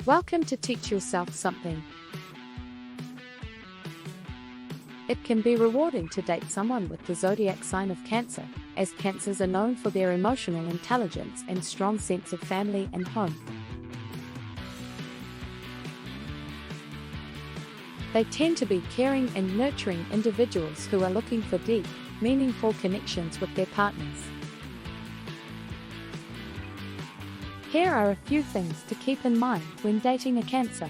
Welcome to Teach Yourself Something. It can be rewarding to date someone with the zodiac sign of Cancer, as Cancers are known for their emotional intelligence and strong sense of family and home. They tend to be caring and nurturing individuals who are looking for deep, meaningful connections with their partners. Here are a few things to keep in mind when dating a Cancer.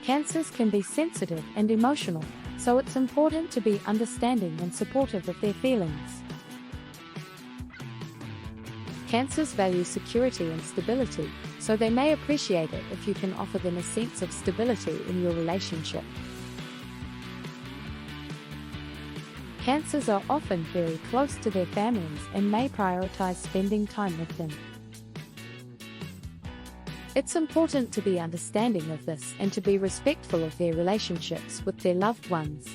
Cancers can be sensitive and emotional, so it's important to be understanding and supportive of their feelings. Cancers value security and stability, so they may appreciate it if you can offer them a sense of stability in your relationship. Cancers are often very close to their families and may prioritize spending time with them. It's important to be understanding of this and to be respectful of their relationships with their loved ones.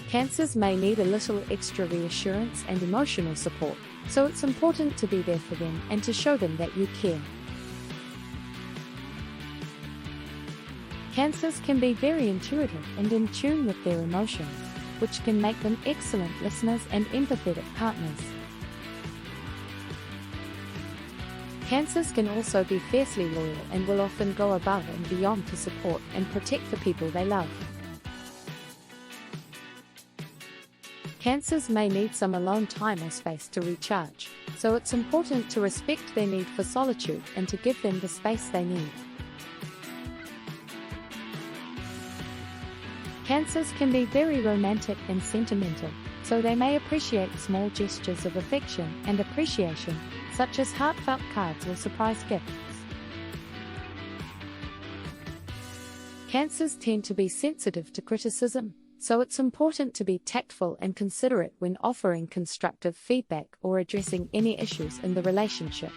Cancers may need a little extra reassurance and emotional support, so it's important to be there for them and to show them that you care. Cancers can be very intuitive and in tune with their emotions, which can make them excellent listeners and empathetic partners. Cancers can also be fiercely loyal and will often go above and beyond to support and protect the people they love. Cancers may need some alone time or space to recharge, so it's important to respect their need for solitude and to give them the space they need. Cancers can be very romantic and sentimental, so they may appreciate small gestures of affection and appreciation, such as heartfelt cards or surprise gifts. Cancers tend to be sensitive to criticism, so it's important to be tactful and considerate when offering constructive feedback or addressing any issues in the relationship.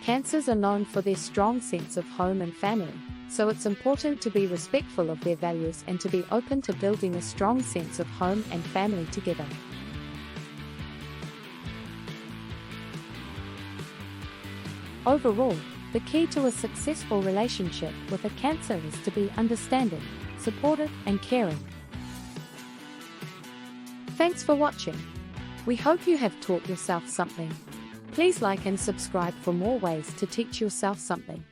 Cancers are known for their strong sense of home and family, so it's important to be respectful of their values and to be open to building a strong sense of home and family together. Overall, the key to a successful relationship with a Cancer is to be understanding, supportive, and caring. Thanks for watching. We hope you have taught yourself something. Please like and subscribe for more ways to teach yourself something.